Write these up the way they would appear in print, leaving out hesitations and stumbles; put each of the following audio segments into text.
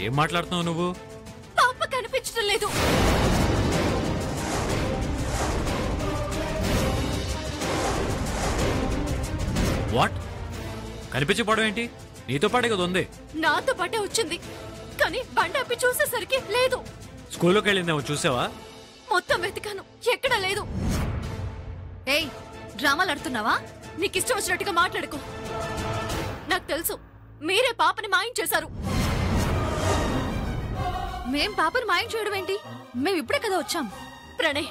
ఏం మాట్లాడుతున్నావు నువ్వు? పాప కనిపించడం లేదు. వాట్? కనిపించకపోవడం ఏంటి? నీతో పాటే కదా ఉంది. నాతో పాటే వచ్చింది, కానీ బండి ఆపి చూసేసరికి లేదు. స్కూల్లోకి వెళ్ళిందేమో చూసావా? మొత్తం వెతికాను, ఎక్కడా లేదు. ఏయ్, డ్రామాలు ఆడుతున్నావా? నీకు ఇష్టం వచ్చినట్టుగా మాట్లాడుకో. నాకు తెలుసు మీరే పాపని మాయం చేశారు. మేం పాపని మాయం చేయడం ఏంటి? మేము ఇప్పుడే కదా వచ్చాం. ప్రణయ్,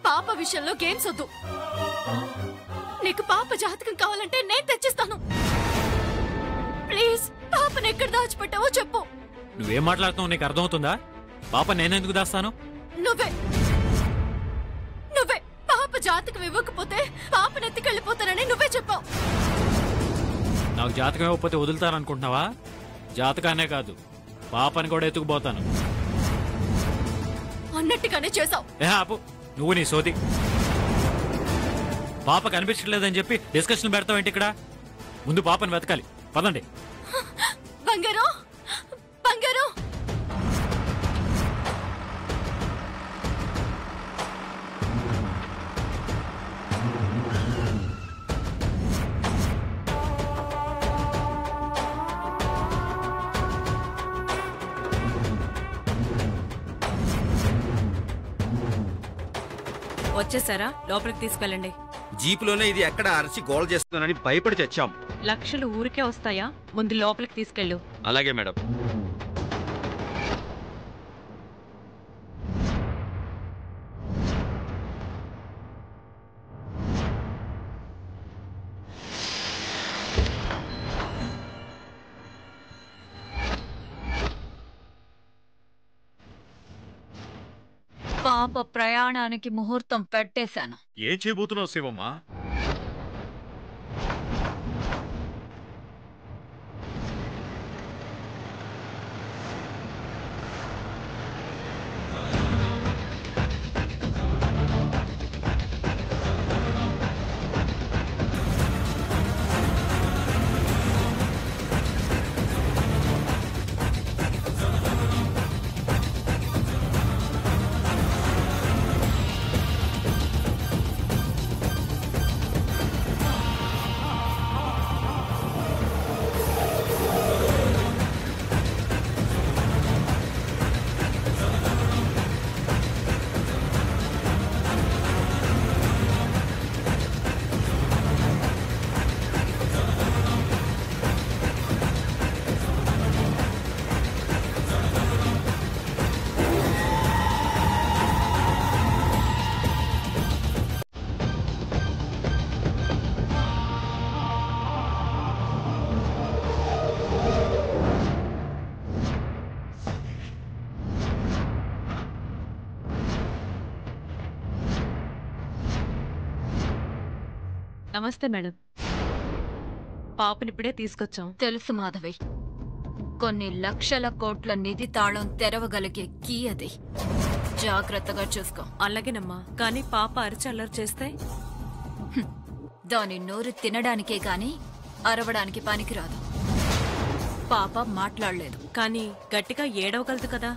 పాప విషయంలో గేమ్స్ వద్దు. నీకు పాప జాతకం కావాలంటే నేను తెచ్చిస్తాను. ప్లీజ్, పాపని ఎక్కడ దాచిపెట్టావో చెప్పు. నువ్వేం మాట్లాడుతున్నావు నీకు అర్థమవుతుందా? పాప నేనెందుకు దాస్తాను? నువ్వే నువ్వే పాప జాతకం ఇవ్వకపోతే పాపని ఎత్తుకెళ్ళిపోతానని నువ్వే చెప్పావు. నాకు జాతకం ఇవ్వకపోతే వదులుతాననుకుంటున్నావా? జాతకానే కాదు, పాపని కూడా ఎత్తుకుపోతాను. అన్నట్టుగానే చేసావు. ఆపు, నువ్వు నీ సోది. పాప కనిపించట్లేదని చెప్పి డిస్కషన్ పెడతావేంటి ఇక్కడ? ముందు పాపని వెతకాలి, పదండి. బంగారం, బంగారం. వచ్చేసారా? లోపలికి తీసుకెళ్ళండి. జీపులోనే ఇది ఎక్కడ అరచి గోల్ చేస్తున్నానని భయపడి తెచ్చాం. లక్షలు ఊరికే వస్తాయా? ముందు లోపలికి తీసుకెళ్ళు. అలాగే మేడం. పాప ప్రయాణానికి ముహూర్తం పెట్టేశాను. ఏం చేయబోతున్నావు శివమ్మ? నమస్తే మేడం. పాపనిప్పుడే తీసుకొచ్చాం. తెలుసు మాధవి, కొన్ని లక్షల కోట్ల నిధి తాళం తెరవగలిగే కీ అది. జాగ్రత్తగా చూసుకో. అలాగేనమ్మా, కానీ పాప అరిచి అల్లరి చేస్తే? దాని నోరు తినడానికే గాని అరవడానికి పనికిరాదు. పాప మాట్లాడలేదు, కానీ గట్టిగా ఏడవగలదు కదా.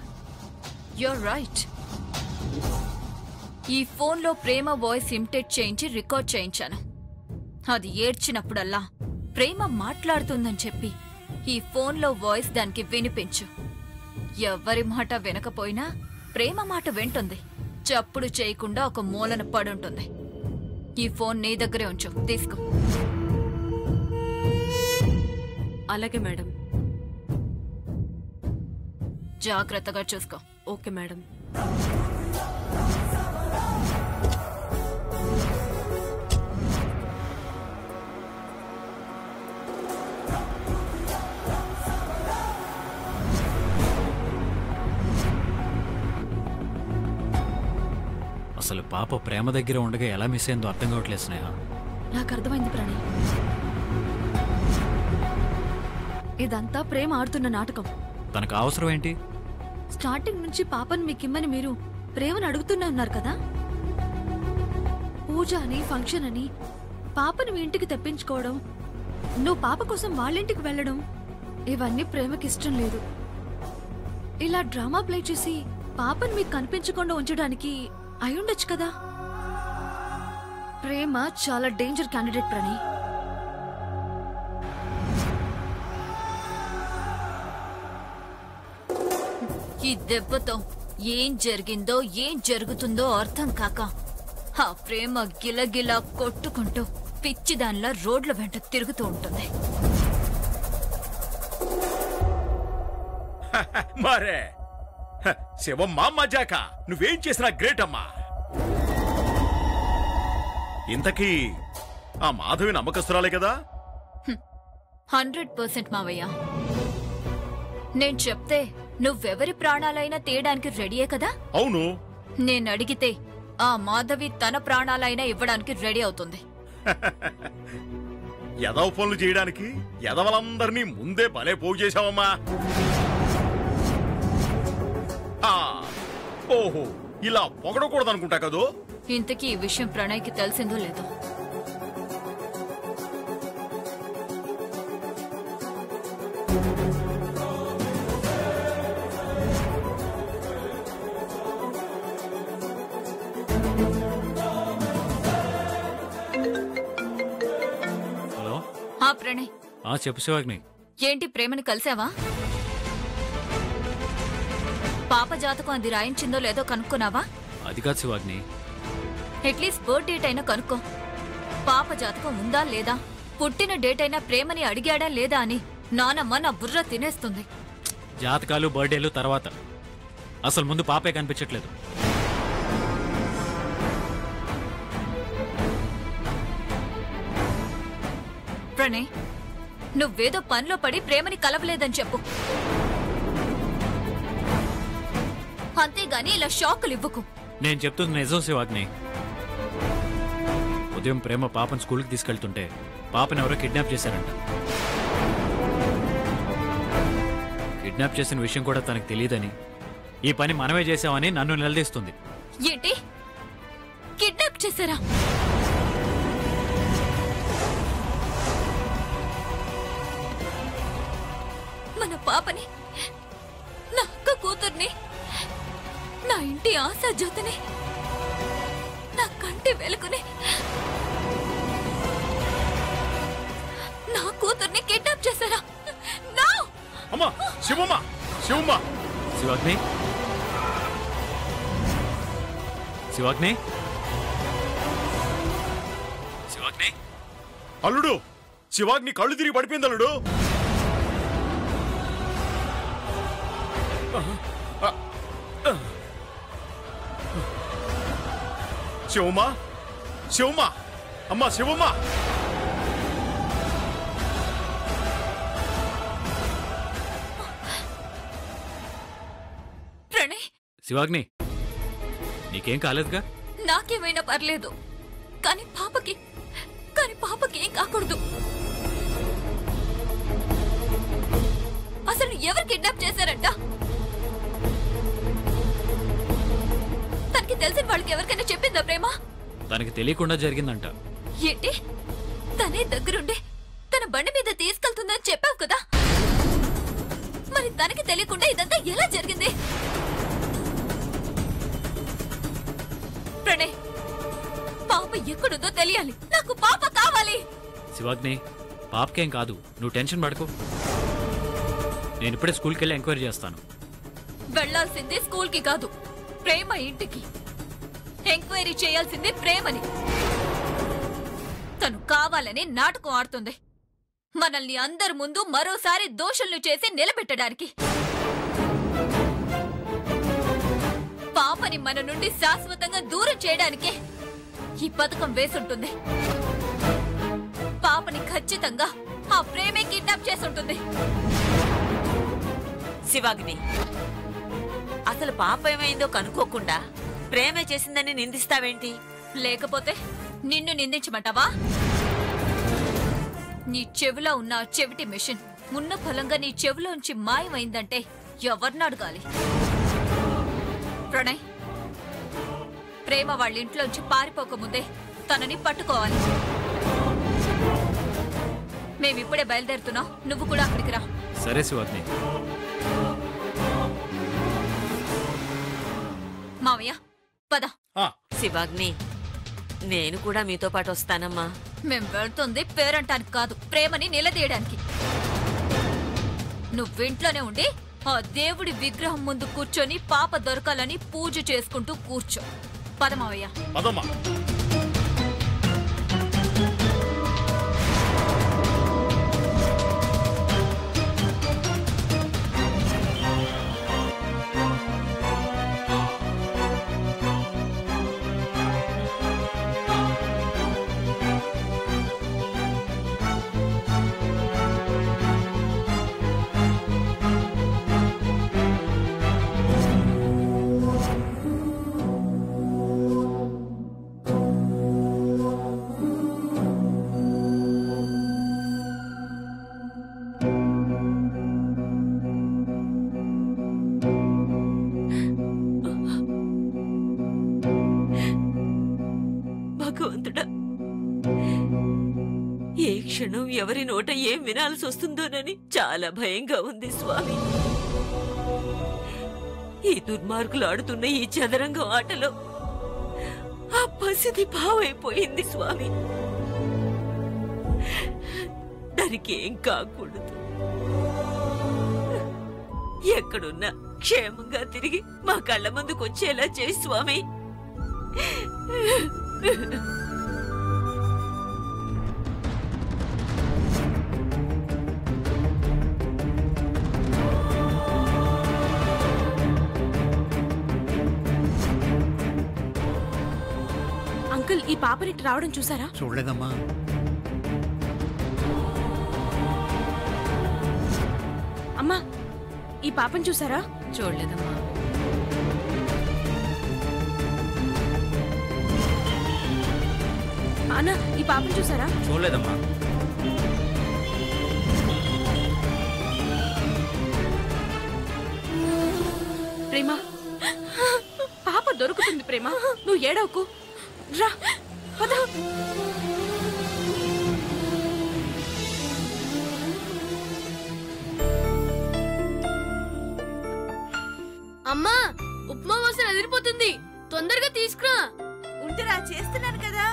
You're right. ఈ ఫోన్లో ప్రేమ వాయిస్ ఇమిటేట్ చేయించి రికార్డ్ చేయించాను. అది ఏడ్చినప్పుడల్లా ప్రేమ మాట్లాడుతుందని చెప్పి ఈ ఫోన్లో వాయిస్ దానికి వినిపించు. ఎవ్వరి మాట వినకపోయినా ప్రేమ మాట వింటుంది. చప్పుడు చేయకుండా ఒక మూలన పడుంటుంది. ఈ ఫోన్ నీ దగ్గరే ఉంచు, తీసుకో. అలాగే మేడం. జాగ్రత్తగా చూసుకో. Okay madam. అసలు పాప ప్రేమ దగ్గర ఉండగా ఎలా మిస్ అయిందో అర్థం కావట్లేదు స్నేహ. నాకు అర్థమైంది ప్రణయ్, ఇదంతా ప్రేమ ఆడుతున్న నాటకం. తనకు అవసరం ఏంటి? స్టార్టింగ్ నుంచి పాపని మీకిమ్మని మీరు ప్రేమను అడుగుతూనే ఉన్నారు కదా. పూజ అని, ఫంక్షన్ అని పాపని మీ ఇంటికి తెప్పించుకోవడం, నువ్వు పాప కోసం వాళ్ళింటికి వెళ్ళడం, ఇవన్నీ ప్రేమకి ఇష్టం లేదు. ఇలా డ్రామా ప్లే చేసి పాపని మీకు కనిపించకుండా ఉంచడానికి అయ్యుండొచ్చు కదా. ప్రేమ చాలా డేంజర్ క్యాండిడేట్ ప్రణయ్. ఈ దెబ్బతో ఏం జరిగిందో ఏం జరుగుతుందో అర్థం కాక ఆ ప్రేమ గిలగిలా కొట్టుకుంటూ పిచ్చిదానిలా రోడ్ల వెంట తిరుగుతూ ఉంటుంది. మరే శివమ్మా మజాక నువ్వేం చేసినా గ్రేట్ అమ్మా. ఇంతకీ ఆ మాధవి నమ్మకస్తురాలే కదా? 100% మావయ్య. నేను చెప్తే నువ్వెవరి ప్రాణాలైనా తీయడానికి రెడీయే కదా? అవును. నేను అడిగితే ఆ మాధవి తన ప్రాణాలైనా ఇవ్వడానికి రెడీ అవుతుంది. ఎదవ పనులు చేయడానికి ఎదవలందరినీ ముందే భలే పోగు చేశావమ్మా. ఓహో, ఇలా పొగడకూడదనుకుంటా కదూ. ఇంతకీ ఈ విషయం ప్రణయ్కి తెలిసిందో లేదో? హలో. ప్రణయ్, చెప్పు శివాగ్ని. ఏంటి ప్రేమని కలిసావా? పాప జాతకం అది రాయించిందో లేదో కనుక్కున్నావా? అది కాదు శివాగ్ని. అట్లీస్ట్ బర్త్ డేట్ అయినా కనుక్కో. పాప జాతకం ఉందా లేదా, పుట్టిన డేట్ అయినా ప్రేమని అడిగాడా లేదా అని నానమ్మ నా బుర్ర తినేస్తుంది. జాతకాలు బర్త్డేలు తర్వాత, అసలు ముందు పాపే కనిపించట్లేదు. ప్రణయ్, నువ్వేదో పనిలో పడి ప్రేమని కలవలేదని చెప్పు. అంతేగాని ఇలా షాకులు ఇవ్వకు. నేను చెప్తుంది నిజం శివాగ్ని. ఉదయం ప్రేమ పాపను స్కూల్కి తీసుకెళ్తుంటే పాపను ఎవరో కిడ్నాప్ చేశారంట. కిడ్నాప్ చేసిన విషయం కూడా తనకు తెలియదని, ఈ పని మనమే చేశామని నన్ను నిలదీస్తుంది. ఏంటి, కిడ్నాప్ చేశారా? మన పాపని, నా అక్క కూతుర్ని, నా ఇంటి ఆశా జ్యోతిని, నా కంటి వెలుగుని, నా కూతుర్ని కిడ్నాప్ చేశారా? నా అమ్మా శివమ్మ, శివమ్మ. శివాగ్ని, శివాగ్ని, శివాగ్ని. అల్లుడు, శివాగ్ని కళ్ళు తిరిగి పడిపోయింది అల్లుడు. శివమ్మా, శివమ్మా, అమ్మా శివమ్మా. ప్రణయ్, శివాగ్ని, నీకేం కాలేదుగా? నాకేమైనా పర్లేదు, కానీ పాపకి ఏం కాకూడదు. అసలు ఎవరు కిడ్నాప్ చేశారంట? తనకి తెలిసిన వాళ్ళకి ఎవరికైనా చెప్పిందా ప్రేమ? తనకి తెలియకుండా జరిగిందంట. ఏంటి, తనే దగ్గరుండే తన బండి మీద తీసుకెళ్తుందని చెప్పావు కదా, మరి తనకి తెలియకుండా ఇదంతా ఎలా జరిగింది? ప్రణయ్, పాప ఎక్కడుందో తెలియాలి. నాకు పాప కావాలి. శివాగ్ని, పాపకేం కాదు, నువ్వు టెన్షన్ పడకు. నేను ఇప్పుడే స్కూల్కి వెళ్ళి ఎంక్వైరీ చేస్తాను. వెళ్లాల్సింది స్కూల్కి కాదు, ప్రేమ ఇంటికి. ఎంక్వైరీ చేయాల్సింది ప్రేమని. తను కావాలని నాటకం ఆడుతుంది, మనల్ని అందరి ముందు మరోసారి దోషుల్ని చేసి నిలబెట్టడానికి. పాపని మన నుండి శాశ్వతంగా దూరం చేయడానికే ఈ పథకం వేసుంటుంది. పాపని ఖచ్చితంగా ఆ ప్రేమే కిడ్నాప్ చేసుంటుంది. శివాగ్ని, అసలు పాప ఏమైందో కనుక్కోకుండా ప్రేమే చేసిందని నిందిస్తావేంటి? లేకపోతే నిన్ను నిందించమంటావా? నీ చెవిలో ఉన్న చెవిటి మిషన్ ఉన్న ఫలంగా నీ చెవిలోంచి మాయమైందంటే ఎవరిని అడగాలి? ప్రణయ్, ప్రేమ వాళ్ళ ఇంట్లోంచి పారిపోకముందే తనని పట్టుకోవాలి. మేమిప్పుడే బయలుదేరుతున్నాం, నువ్వు కూడా అక్కడికి రా. సరే శివాగ్ని. మావయ్య పద. శివాగ్ని, నేను కూడా మీతో పాటు వస్తానమ్మా. మేం వెళ్తుంది పేరంటానికి కాదు, ప్రేమని నిలదీయడానికి. నువ్వింట్లోనే ఉండి ఆ దేవుడి విగ్రహం ముందు కూర్చొని పాప దొరకాలని పూజ చేసుకుంటూ కూర్చో. పద మావయ్య. భగవంతుడా, ఏ క్షణం ఎవరి నోట ఏం వినాల్సి వస్తుందోనని చాలా భయంగా ఉంది స్వామి. ఈ దుర్మార్గులు ఆడుతున్న ఈ చదరంగం ఆటలో ఆ పసిది పావైపోయింది స్వామి. దానికి ఏం కాకూడదు. ఎక్కడున్నా క్షేమంగా తిరిగి మా కళ్ళ ముందుకు వచ్చేలా చేయి స్వామి. అంకుల్, ఈ పాపని రావడం చూసారా? చూడలేదమ్మా. అమ్మా, ఈ పాపని చూసారా? చూడలేదమ్మా. అన్న, ఈ పాపని చూసారా? చూడలేదమ్మా. ప్రేమ, పాప దొరుకుతుంది ప్రేమ, నువ్వు ఏడవకు. రా పద. అమ్మా, ఉప్మా వాసన ఎదిరిపోతుంది, తొందరగా తీసుకురా. ఉంటరా, చేస్తున్నాను కదా.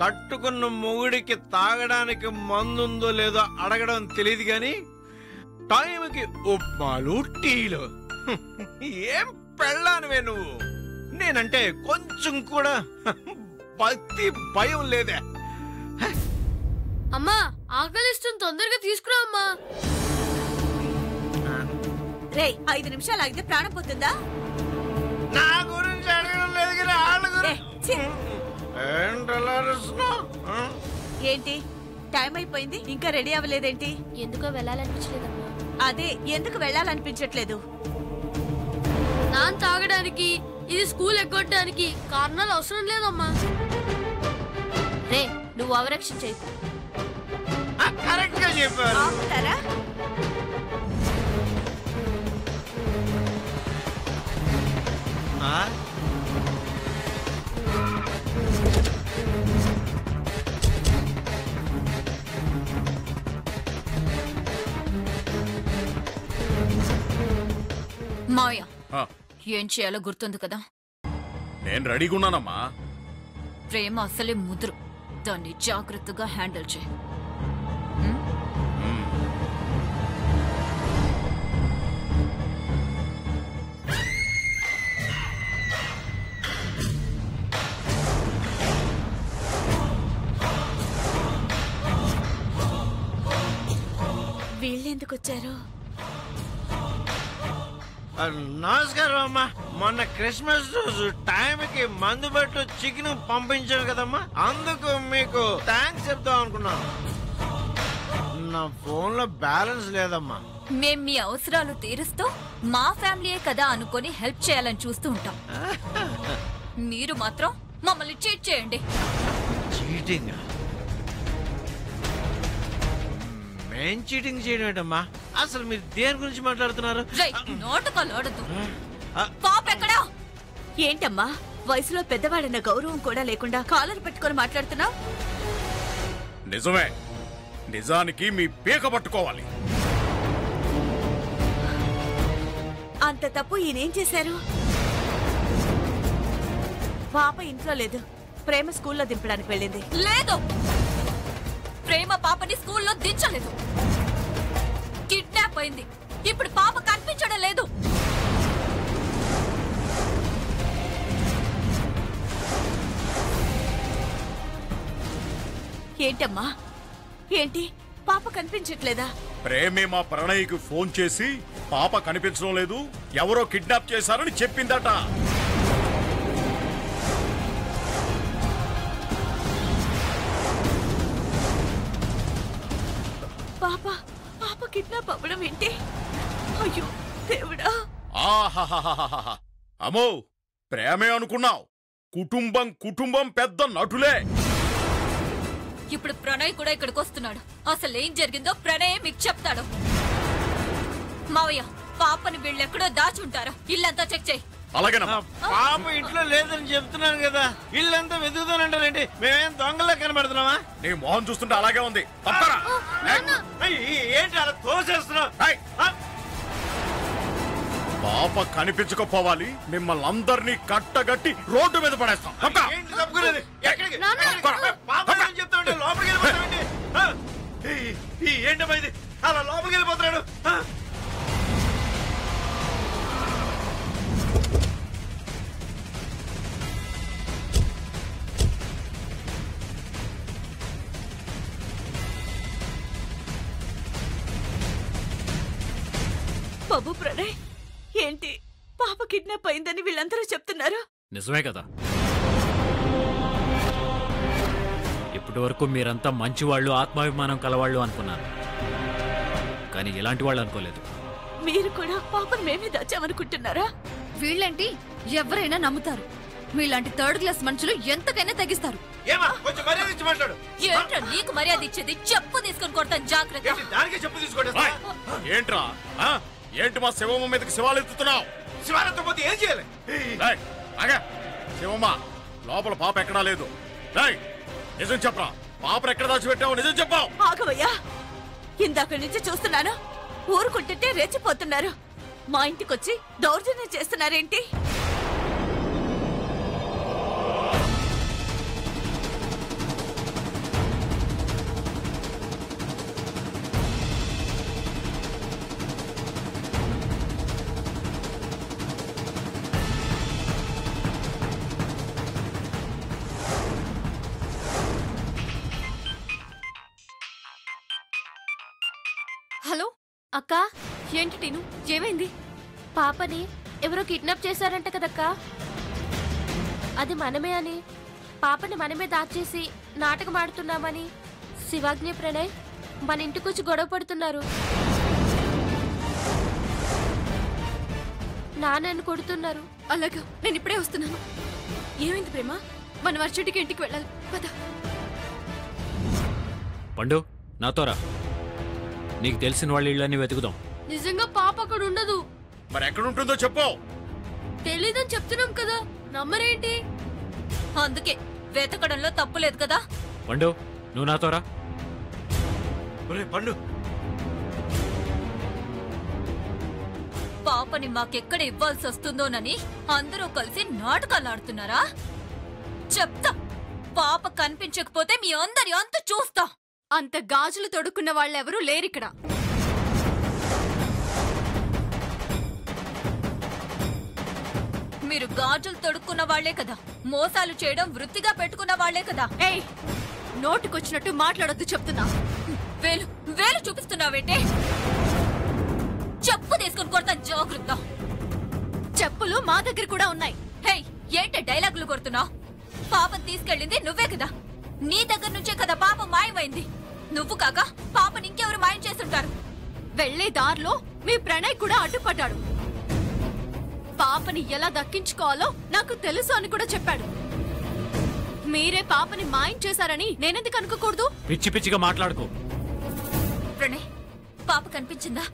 కట్టుకున్న మొగుడికి తాగడానికి మందుందో లేదో అడగడం తెలియదు గాని టైంకి ఉప్మాలు టీలు. ఏం పెళ్ళానువే నువ్వు. నేనంటే కొంచెం కూడా భక్తి భయం లేదే. అమ్మా, ఆకలిస్తుంది, తొందరగా తీసుకురా అమ్మా. రే, 5 నిమిషాలు ఆగితే ప్రాణం పోతుందా? నా గురించి అడగడం లేదు కానీ వాళ్ళ గురించి ఏంటి, టైం అయిపోయింది, ఇంకా రెడీ అవ్వలేదేంటి? ఎందుకో వెళ్ళాలనిపించలేదమ్మా. అదే, ఎందుకు వెళ్ళాలనిపించట్లేదు? నాన్న తాగడానికి, ఇది స్కూల్ ఎగ్గొట్టడానికి కారణాలు అవసరం లేదమ్మా. రే, నువ్వు అవరక్షణ చేయకు. కరెక్ట్ గా చెప్పారు. ఆపుతారా? మావయ్య, ఏం చేయాలో గుర్తుంది కదా? నేను రెడీగా ఉన్నానమ్మా. ప్రేమ అసలే ముదురు, దాన్ని జాగ్రత్తగా హ్యాండిల్ చేయి. వీళ్ళెందుకు వచ్చారు? నమస్కారం అమ్మా. మొన్న క్రిస్మస్ రోజు టైంకి మందు పెట్టు చికెన్ పంపించాను కదమ్మా, అందుకు మీకు థ్యాంక్స్ చెప్తాం అనుకున్నాను. నా ఫోన్ లో బ్యాలెన్స్ లేదమ్మా. మేం మీ అవసరాలు తీరుస్తూ మా ఫ్యామిలీయే కదా అనుకొని హెల్ప్ చేయాలని చూస్తూ ఉంటాం. మీరు మాత్రం మమ్మల్ని చీట్ చేయండి. చీటింగ్? మేం చీటింగ్ చేయడం ఏంటమ్మా? అసలు మీరు దేని గురించి మాట్లాడుతున్నారు? నాటకాలు ఆడద్దు. పాప ఎక్కడా? ఏంటమ్మా, వయసులో పెద్దవాడన్న గౌరవం కూడా లేకుండా కాలర్ పెట్టుకొని మాట్లాడుతున్నావు? నిజమే, నిజానికి మీ పీక పట్టుకోవాలి. అంత తప్పు ఈయనేం చేశారు? పాప ఇంట్లో లేదు. ప్రేమ స్కూల్లో దింపడానికి వెళ్ళింది. లేదు, ప్రేమ పాపని స్కూల్లో దించలేదు. కిడ్నాప్ అయింది. ఇప్పుడు పాప కనిపించడం లేదు. ఏంటమ్మా, ఏంటి పాప కనిపించట్లేదా? ప్రేమే మా ప్రణయ్కి ఫోన్ చేసి పాప కనిపించడం లేదు, ఎవరో కిడ్నాప్ చేశారని చెప్పిందట. పాప కిడ్నాప్ అవ్వడం ఏంటి? అయ్యో దేవుడా! ఆహాహాహాహా! అమ్మో, ప్రేమే అనుకున్నావు, కుటుంబం పెద్ద నటులే. ఇప్పుడు ప్రణయ్ కూడా ఇక్కడికి వస్తున్నాడు. అసలు ఏం జరిగిందో ప్రణయ్ మీకు చెప్తాడు. మావయ్య, పాపని వీళ్ళెక్కడో దాచుంటారు. ఇల్లంతా చెక్ చేయి. అలాగేనమ్మా. పాప ఇంట్లో లేదని చెప్తున్నాను కదా, ఇల్లంతా వెతుకుతానంటారేంటి? మేమేం దొంగలా కనబడుతున్నావా? నీ మొహం చూస్తుంటే అలాగే ఉంది. తప్పరా? ఏంటి అలా తోసేస్తున్నావు? ఏయ్! పాప కనిపించకపోవాలి, మిమ్మల్ని అందరినీ కట్టగట్టి రోడ్డు మీద పడేస్తాం. తప్పరా? ఏంటి తప్పుకునేది? ఎక్కడికి? పాప గురించి చెప్తా ఉంటే లోపలికి వెళ్ళిపోతామండి. ఏంటమ్మా ఇది? అలా లోపలికి వెళ్ళిపోతున్నాడు. బాబు ప్రణయ్, ఏంటి పాప కిడ్నాప్ అయిందని వీళ్ళందరూ చెప్తున్నారు? నిజమే కదా. ఇప్పటి వరకు మీరంతా మంచివాళ్ళు, ఆత్మాభిమానం కలవాళ్ళు అనుకున్నాను, కానీ ఇలాంటి వాళ్ళు అనుకోలేదు. మీరు కూడా పాపను మేమే దాచామనుకుంటున్నారా? వీళ్ళేంటి ఎవరైనా నమ్ముతారు. మీలాంటి థర్డ్ క్లాస్ మనుషులు ఎంతకైనా తగ్గిస్తారు. ఏమా కొంచెం మర్యాద ఇచ్చి మాట్లాడు. ఏంట్రా నీకు మర్యాద ఇచ్చేది? చెప్పు తీసుకొని కొడతాను, జాగ్రత్త. ఏంటి దానికే చెప్పు తీసుకోండి. ఏంట్రా? ఏంటి మా శివమ్మ మీదకి శివాలు ఎత్తుతున్నావు? శివాలతో పోతే ఏం చేయాలి? శివమ్మ, లోపల పాప ఎక్కడా లేదు. నిజం చెప్పరా, పాపను ఎక్కడ దాచిపెట్టావు? నిజం చెప్పావు. ఆగవయ్యా, ఇందాక నుంచి చూస్తున్నాను. ఊరుకుంటుంటే రెచ్చిపోతున్నారు. మా ఇంటికొచ్చి దౌర్జన్యం చేస్తున్నారేంటి? హలో అక్క, ఏంటి టీను, ఏమైంది? పాపని ఎవరో కిడ్నాప్ చేశారంట కదక్కా. అది మనమే అని, పాపని మనమే దాచేసి నాటకం ఆడుతున్నామని శివాజ్ఞ ప్రణయ్ మన ఇంటికొచ్చి గొడవ పడుతున్నారు. నాన్నని కొడుతున్నారు. అలాగా, నేను ఇప్పుడే వస్తున్నాను. ఏమైంది ప్రేమ? మనం వర్షటికి ఇంటికి వెళ్ళాలి, పద. పండు, నాతోరా. నీకు తెలిసిన వాళ్ళ ఇళ్ళని వెతుకుదాం. నిజంగా పాప అక్కడ ఉండదు. మరి ఎక్కడుంటుందో చెప్పు. తెలీదని చెప్తున్నాం కదా, నమ్మరేంటి? అందుకే వెతకడంలో తప్పు లేదు కదా. పండు, నువ్వు నాతోరా. పండు, పాపని మాకెక్కడ ఇవ్వాల్సి వస్తుందోనని అందరూ కలిసి నాటకాలు ఆడుతున్నారా? చెప్తా, పాప కనిపించకపోతే మీ అందరి అంత చూస్తా. అంత గాజులు తొడుక్కున్న వాళ్ళెవరూ లేరిక్కడ. మీరు గాజులు తొడుక్కున్న వాళ్లే కదా, మోసాలు చేయడం వృత్తిగా పెట్టుకున్న వాళ్లే కదా. ఏయ్, నోటికొచ్చినట్టు మాట్లాడొద్దు చెప్తున్నా. వేలు వేలు చూపిస్తున్నావేంటే? చెప్పు తీసుకుని కొడతా, జాగ్రత్త. చెప్పులు మా దగ్గర కూడా ఉన్నాయి. హే, ఏంటే డైలాగులు కొడుతున్నావు? పాపను తీసుకెళ్ళింది నువ్వే కదా. నీ దగ్గర నుంచే కదా పాప మాయమైంది. నువ్వు కాక పాపని ఇంకెవరు మాయం చేస్తుంటారు? వెళ్లే దారిలో మీ ప్రణయ్ కూడా అడ్డుపడ్డాడు. పాపని ఎలా దక్కించుకోవాలో నాకు తెలుసు అని కూడా చెప్పాడు. మీరే పాపని మాయం చేశారని నేనెందుకు అనుకోకూడదు? పిచ్చి పిచ్చిగా మాట్లాడుకో. ప్రణయ్, పాప కనిపించిందా?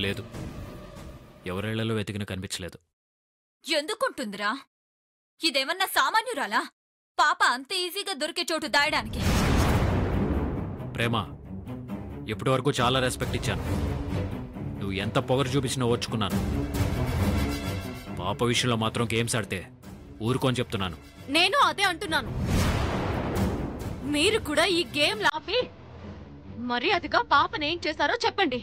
లేదు, ఎవరేళ్లలో వెతికినా కనిపించలేదు. ఎందుకుంటుందిరా? ఇదేమన్నా సామాన్యురాలా? పాప అంత ఈజీగా దొరికే చోటు దాయడానికి. ప్రేమ, ఇప్పటి వరకు చాలా రెస్పెక్ట్ ఇచ్చాను. నువ్వు ఎంత పొగరు చూపించినా ఓర్చుకున్నాను. పాప విషయంలో మాత్రం గేమ్స్ ఆడితే ఊరుకొని చెప్తున్నాను. నేను అదే అంటున్నాను. మీరు కూడా ఈ గేమ్ లాపి మర్యాదగా పాపని ఏం చేశారో చెప్పండి.